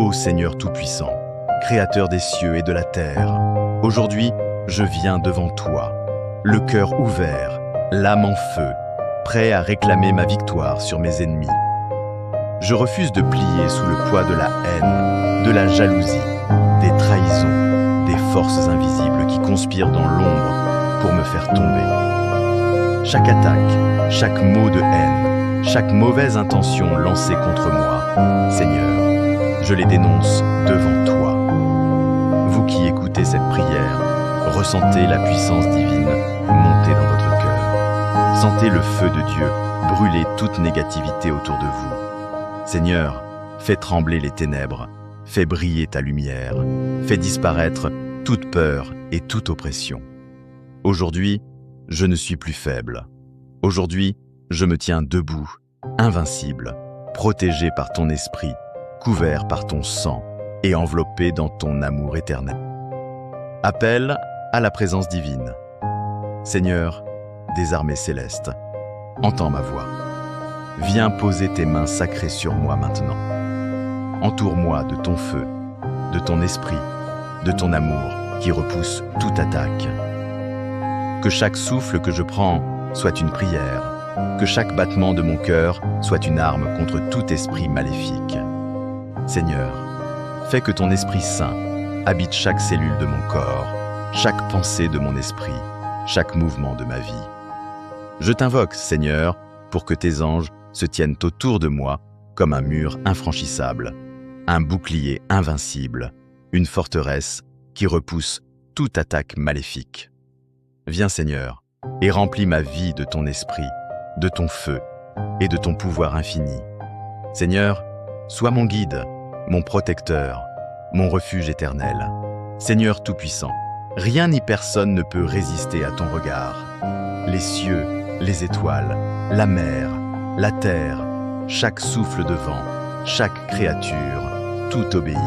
Ô Seigneur Tout-Puissant, Créateur des cieux et de la terre, aujourd'hui, je viens devant toi, le cœur ouvert, l'âme en feu, prêt à réclamer ma victoire sur mes ennemis. Je refuse de plier sous le poids de la haine, de la jalousie, des trahisons, des forces invisibles qui conspirent dans l'ombre pour me faire tomber. Chaque attaque, chaque mot de haine, chaque mauvaise intention lancée contre moi, Seigneur, je les dénonce devant toi. Vous qui écoutez cette prière, ressentez la puissance divine monter dans votre cœur. Sentez le feu de Dieu brûler toute négativité autour de vous. Seigneur, fais trembler les ténèbres, fais briller ta lumière, fais disparaître toute peur et toute oppression. Aujourd'hui, je ne suis plus faible. Aujourd'hui, je me tiens debout, invincible, protégé par ton esprit, couvert par ton sang et enveloppé dans ton amour éternel. Appel à la présence divine. Seigneur, des armées célestes, entends ma voix. Viens poser tes mains sacrées sur moi maintenant. Entoure-moi de ton feu, de ton esprit, de ton amour qui repousse toute attaque. Que chaque souffle que je prends soit une prière, que chaque battement de mon cœur soit une arme contre tout esprit maléfique. Seigneur, fais que ton Esprit Saint habite chaque cellule de mon corps, chaque pensée de mon esprit, chaque mouvement de ma vie. Je t'invoque, Seigneur, pour que tes anges se tiennent autour de moi comme un mur infranchissable, un bouclier invincible, une forteresse qui repousse toute attaque maléfique. Viens, Seigneur, et remplis ma vie de ton esprit, de ton feu et de ton pouvoir infini. Seigneur, sois mon guide, mon protecteur, mon refuge éternel. Seigneur Tout-Puissant, rien ni personne ne peut résister à ton regard. Les cieux, les étoiles, la mer, la terre, chaque souffle de vent, chaque créature, tout obéit.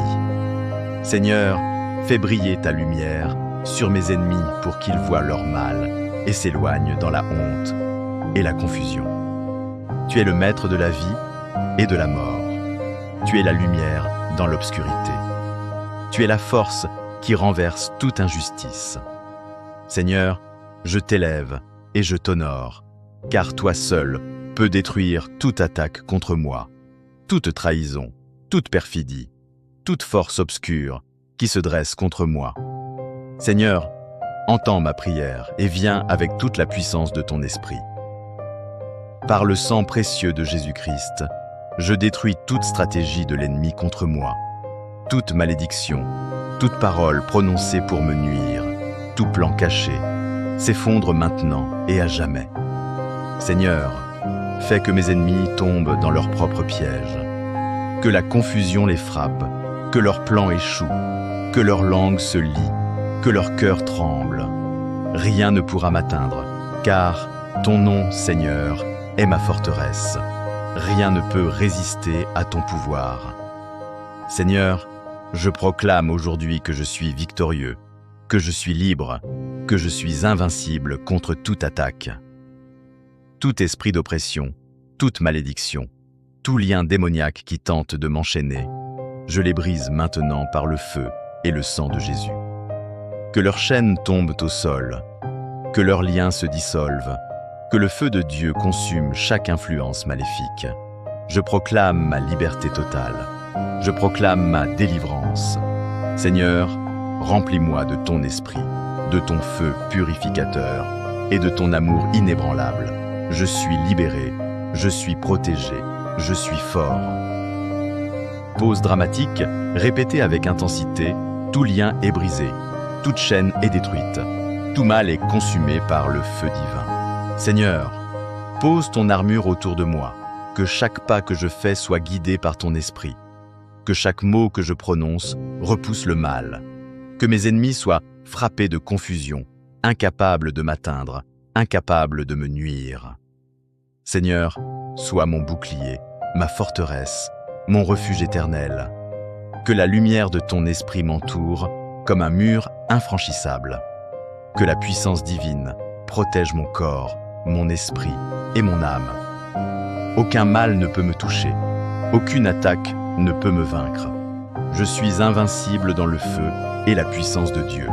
Seigneur, fais briller ta lumière sur mes ennemis pour qu'ils voient leur mal et s'éloignent dans la honte et la confusion. Tu es le maître de la vie et de la mort. Tu es la lumière dans l'obscurité. Tu es la force qui renverse toute injustice. Seigneur, je t'élève et je t'honore, car toi seul peux détruire toute attaque contre moi, toute trahison, toute perfidie, toute force obscure qui se dresse contre moi. Seigneur, entends ma prière et viens avec toute la puissance de ton esprit. Par le sang précieux de Jésus-Christ, je détruis toute stratégie de l'ennemi contre moi, toute malédiction, toute parole prononcée pour me nuire, tout plan caché, s'effondre maintenant et à jamais. Seigneur, fais que mes ennemis tombent dans leur propre piège, que la confusion les frappe, que leurs plans échouent, que leur langue se lie, que leur cœur tremble. Rien ne pourra m'atteindre, car ton nom, Seigneur, est ma forteresse. Rien ne peut résister à ton pouvoir. Seigneur, je proclame aujourd'hui que je suis victorieux, que je suis libre, que je suis invincible contre toute attaque. Tout esprit d'oppression, toute malédiction, tout lien démoniaque qui tente de m'enchaîner, je les brise maintenant par le feu et le sang de Jésus. Que leurs chaînes tombent au sol, que leurs liens se dissolvent, que le feu de Dieu consume chaque influence maléfique. Je proclame ma liberté totale. Je proclame ma délivrance. Seigneur, remplis-moi de ton esprit, de ton feu purificateur et de ton amour inébranlable. Je suis libéré, je suis protégé, je suis fort. Pause dramatique, répétée avec intensité, tout lien est brisé, toute chaîne est détruite, tout mal est consumé par le feu divin. Seigneur, pose ton armure autour de moi, que chaque pas que je fais soit guidé par ton esprit, que chaque mot que je prononce repousse le mal, que mes ennemis soient frappés de confusion, incapables de m'atteindre, incapables de me nuire. Seigneur, sois mon bouclier, ma forteresse, mon refuge éternel. Que la lumière de ton esprit m'entoure comme un mur infranchissable. Que la puissance divine protège mon corps, mon esprit et mon âme. Aucun mal ne peut me toucher, aucune attaque ne peut me vaincre. Je suis invincible dans le feu et la puissance de Dieu.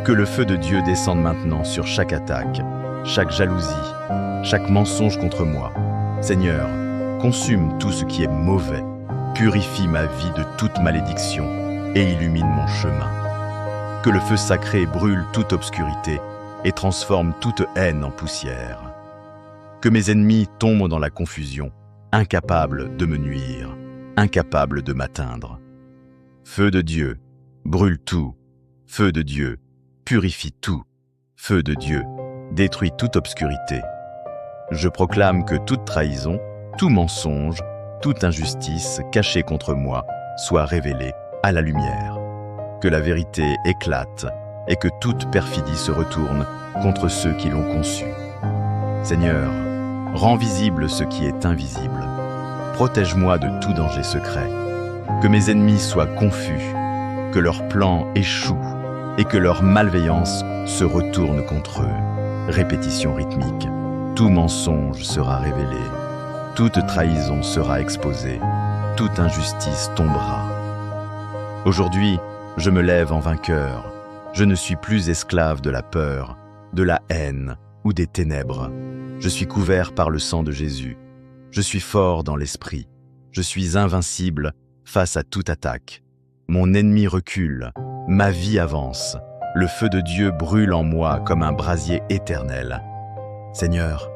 Que le feu de Dieu descende maintenant sur chaque attaque, chaque jalousie, chaque mensonge contre moi. Seigneur, consume tout ce qui est mauvais, purifie ma vie de toute malédiction et illumine mon chemin. Que le feu sacré brûle toute obscurité et transforme toute haine en poussière. Que mes ennemis tombent dans la confusion, incapables de me nuire, incapables de m'atteindre. Feu de Dieu, brûle tout. Feu de Dieu, purifie tout. Feu de Dieu, détruit toute obscurité. Je proclame que toute trahison, tout mensonge, toute injustice cachée contre moi soit révélée à la lumière. Que la vérité éclate et que toute perfidie se retourne contre ceux qui l'ont conçue. Seigneur, rends visible ce qui est invisible. Protège-moi de tout danger secret. Que mes ennemis soient confus, que leurs plans échouent et que leur malveillance se retourne contre eux. Répétition rythmique. Tout mensonge sera révélé, toute trahison sera exposée, toute injustice tombera. Aujourd'hui, je me lève en vainqueur. Je ne suis plus esclave de la peur, de la haine ou des ténèbres. Je suis couvert par le sang de Jésus. Je suis fort dans l'esprit. Je suis invincible face à toute attaque. Mon ennemi recule, ma vie avance. Le feu de Dieu brûle en moi comme un brasier éternel. Seigneur,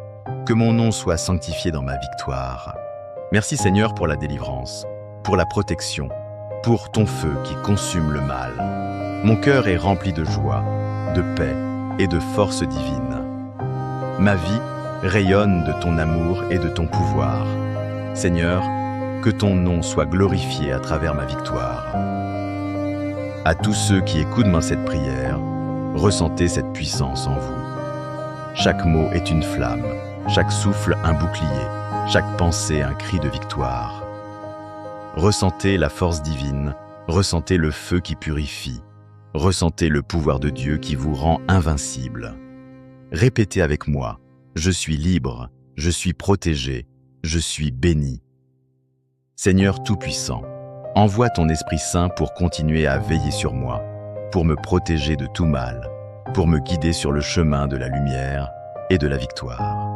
que mon nom soit sanctifié dans ma victoire. Merci Seigneur pour la délivrance, pour la protection, pour ton feu qui consume le mal. Mon cœur est rempli de joie, de paix et de force divine. Ma vie rayonne de ton amour et de ton pouvoir. Seigneur, que ton nom soit glorifié à travers ma victoire. À tous ceux qui écoutent cette prière, ressentez cette puissance en vous. Chaque mot est une flamme, chaque souffle un bouclier, chaque pensée un cri de victoire. Ressentez la force divine, ressentez le feu qui purifie, ressentez le pouvoir de Dieu qui vous rend invincible. Répétez avec moi, je suis libre, je suis protégé, je suis béni. Seigneur Tout-Puissant, envoie ton Esprit Saint pour continuer à veiller sur moi, pour me protéger de tout mal, pour me guider sur le chemin de la lumière et de la victoire.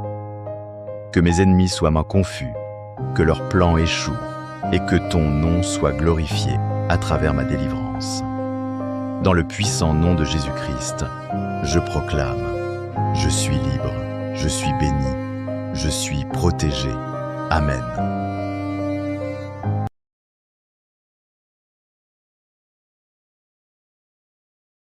Que mes ennemis soient confus, que leurs plans échouent et que ton nom soit glorifié à travers ma délivrance. Dans le puissant nom de Jésus-Christ, je proclame, je suis libre, je suis béni, je suis protégé. Amen.